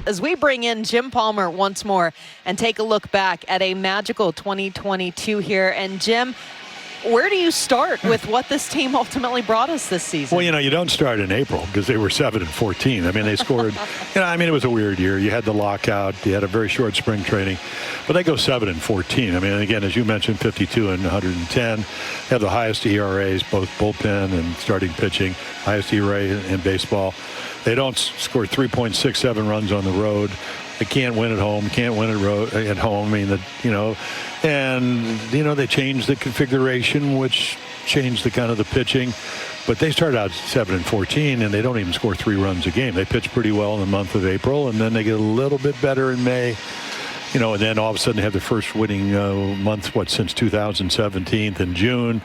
as we bring in Jim Palmer once more and take a look back at a magical 2022 here. And Jim, where do you start with what this team ultimately brought us this season? Well, you don't start in April because they were 7-14. I mean, they scored, it was a weird year. You had the lockout. You had a very short spring training. But they go 7-14. I mean, again, as you mentioned, 52 and 110. They have the highest ERAs, both bullpen and starting pitching, highest ERA in baseball. They don't score 3.67 runs on the road. They can't win at home, can't win at home. I mean, they changed the configuration, which changed the kind of the pitching. But they started out 7-14, and they don't even score 3 runs a game. They pitch pretty well in the month of April, and then they get a little bit better in May. And then all of a sudden they have their first winning month, since 2017 in June.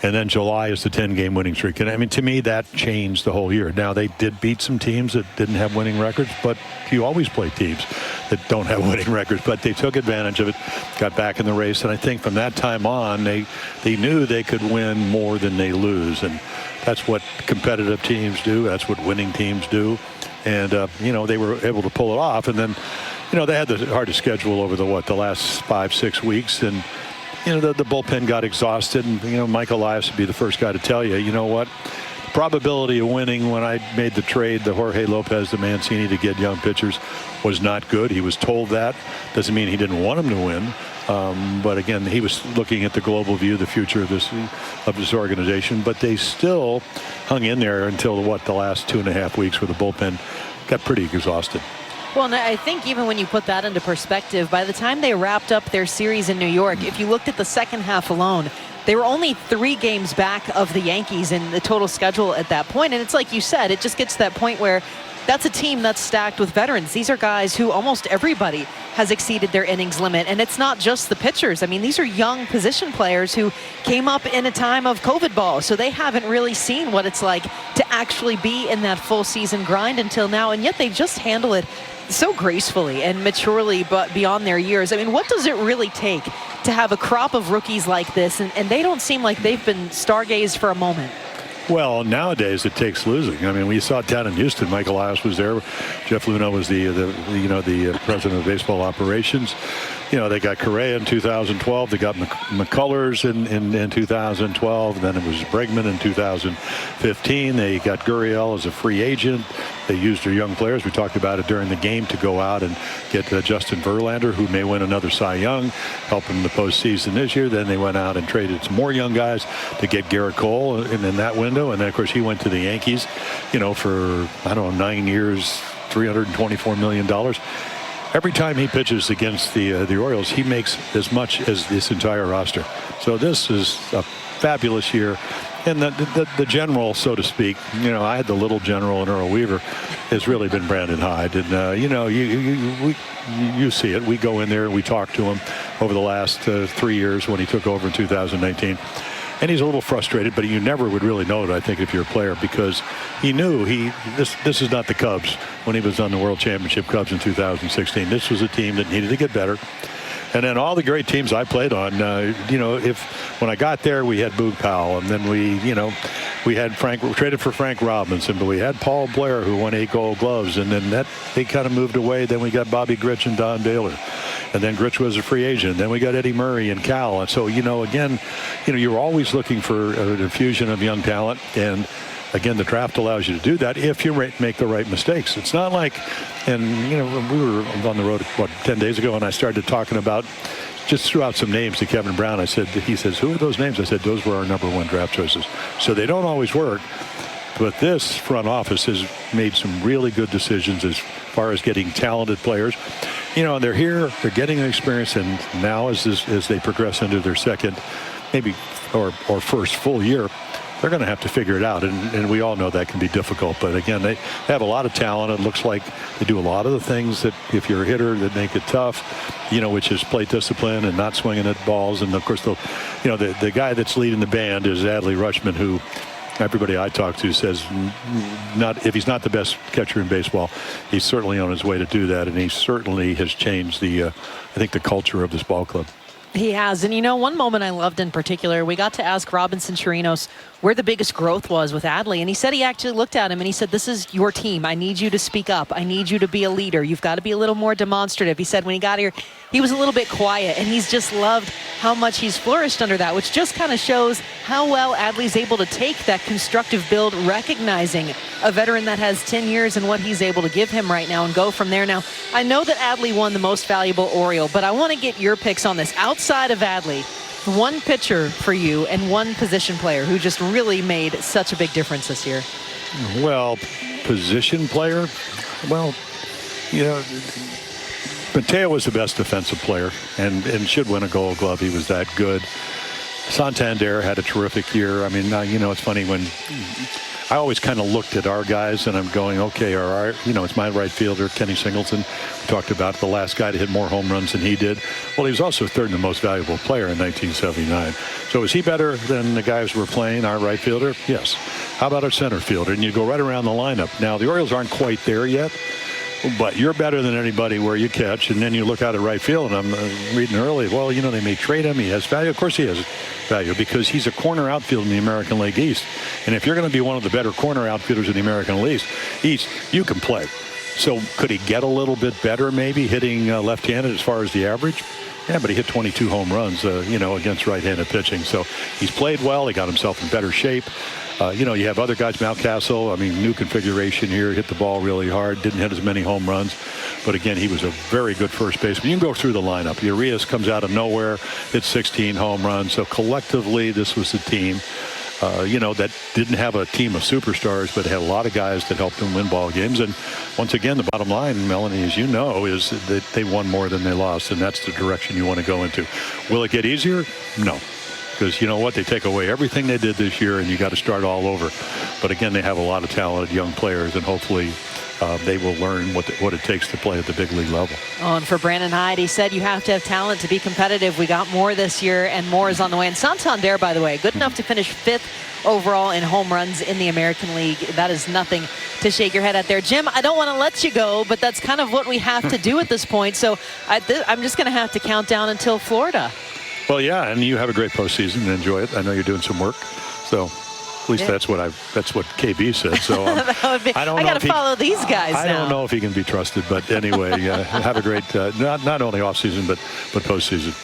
And then July is the 10-game winning streak. And I mean, to me, that changed the whole year. Now, they did beat some teams that didn't have winning records, but you always play teams that don't have winning records. But they took advantage of it, got back in the race. And I think from that time on, they knew they could win more than they lose. And that's what competitive teams do. That's what winning teams do. And, they were able to pull it off. And then, they had the hardest schedule over the last 5-6 weeks. And, the bullpen got exhausted, and Mike Elias would be the first guy to tell you, the probability of winning when I made the trade, the Jorge Lopez to Mancini to get young pitchers, was not good. He was told that. Doesn't mean he didn't want them to win. But again, he was looking at the global view, the future of this organization. But they still hung in there until the last 2.5 weeks, where the bullpen got pretty exhausted. Well, and I think even when you put that into perspective, by the time they wrapped up their series in New York, if you looked at the second half alone, they were only 3 games back of the Yankees in the total schedule at that point. And it's like you said, it just gets to that point where that's a team that's stacked with veterans. These are guys who almost everybody has exceeded their innings limit. And it's not just the pitchers. I mean, these are young position players who came up in a time of COVID ball. So they haven't really seen what it's like to actually be in that full season grind until now. And yet they just handle it so gracefully and maturely, but beyond their years. I mean, what does it really take to have a crop of rookies like this? And they don't seem like they've been stargazed for a moment. Well, nowadays it takes losing. I mean, we saw it down in Houston. Mike Elias was there. Jeff Luna was the president of baseball operations. They got Correa in 2012. They got McCullers in 2012. Then it was Bregman in 2015. They got Gurriel as a free agent. They used their young players. We talked about it during the game to go out and get Justin Verlander, who may win another Cy Young, help him in the postseason this year. Then they went out and traded some more young guys to get Garrett Cole in that window. And then, of course, he went to the Yankees, for, 9 years, $324 million. Every time he pitches against the Orioles, he makes as much as this entire roster. So this is a fabulous year. And the general, so to speak, I had the little general in Earl Weaver, has really been Brandon Hyde. And, you see it. We go in there and we talk to him over the last 3 years when he took over in 2019. And he's a little frustrated, but you never would really know it, I think, if you're a player, because he knew this is not the Cubs when he was on the World Championship Cubs in 2016. This was a team that needed to get better. And then all the great teams I played on, when I got there, we had Boog Powell, and then we had we traded for Frank Robinson, but we had Paul Blair, who won 8 Gold Gloves, and then they kind of moved away. Then we got Bobby Grich and Don Baylor. And then Grich was a free agent. Then we got Eddie Murray and Cal. And so, again, you're always looking for an infusion of young talent. And again, the draft allows you to do that if you make the right mistakes. It's not like, and we were on the road 10 days ago, and I started talking about, just threw out some names to Kevin Brown. He says, who are those names? I said, those were our #1 draft choices. So they don't always work. But this front office has made some really good decisions as far as getting talented players. And they're here, they're getting an experience, and now as they progress into their second, maybe or first full year, they're going to have to figure it out. And we all know that can be difficult. But again, they have a lot of talent. It looks like they do a lot of the things that, if you're a hitter, that make it tough, which is plate discipline and not swinging at balls. And of course, the guy that's leading the band is Adley Rutschman, who everybody I talk to says if he's not the best catcher in baseball, he's certainly on his way to do that. And he certainly has changed I think the culture of this ball club. He has. And you know, one moment I loved in particular, we got to ask Robinson Chirinos where the biggest growth was with Adley. And he said he actually looked at him and he said, this is your team. I need you to speak up. I need you to be a leader. You've got to be a little more demonstrative. He said when he got here, he was a little bit quiet, and he's just loved how much he's flourished under that, which just kind of shows how well Adley's able to take that constructive build, recognizing a veteran that has 10 years and what he's able to give him right now and go from there. Now, I know that Adley won the most valuable Oriole, but I want to get your picks on this. Outside of Adley, one pitcher for you and one position player who just really made such a big difference this year. Well, position player, well, you know, Mateo was the best defensive player and should win a Gold Glove. He was that good. Santander had a terrific year. I mean, you know, it's funny when I always kind of looked at our guys and I'm going, okay, you know, it's my right fielder, Kenny Singleton. We talked about the last guy to hit more home runs than he did. Well, he was also third the most valuable player in 1979. So is he better than the guys who were playing, our right fielder? Yes. How about our center fielder? And you go right around the lineup. Now, the Orioles aren't quite there yet, but you're better than anybody where you catch. And then you look out at right field, and I'm reading early, well, you know, they may trade him. He has value. Of course he has value because he's a corner outfield in the American League East. And if you're going to be one of the better corner outfielders in the American League East, you can play. So could he get a little bit better maybe hitting left-handed as far as the average? Yeah, but he hit 22 home runs, you know, against right-handed pitching. So he's played well. He got himself in better shape. You know, you have other guys, Mountcastle, I mean, new configuration here, hit the ball really hard, didn't hit as many home runs. But again, he was a very good first baseman. You can go through the lineup. Urias comes out of nowhere, hits 16 home runs. So collectively, this was the team, you know, that didn't have a team of superstars, but had a lot of guys that helped them win ball games. And once again, the bottom line, Melanie, as you know, is that they won more than they lost. And that's the direction you want to go into. Will it get easier? No. Because you know what, they take away everything they did this year and you got to start all over. But again, they have a lot of talented young players, and hopefully they will learn what it takes to play at the big league level. Oh, and for Brandon Hyde, he said you have to have talent to be competitive. We got more this year, and more is on the way. And Santander, by the way, good enough to finish 5th overall in home runs in the American League. That is nothing to shake your head at there. Jim, I don't want to let you go, but that's kind of what we have to do at this point. So I'm just going to have to count down until Florida. Well, yeah, and you have a great postseason and enjoy it. I know you're doing some work, so at least that's what KB said. So I got to follow these guys. I don't know if he can be trusted, but anyway, have a great not only off season but postseason.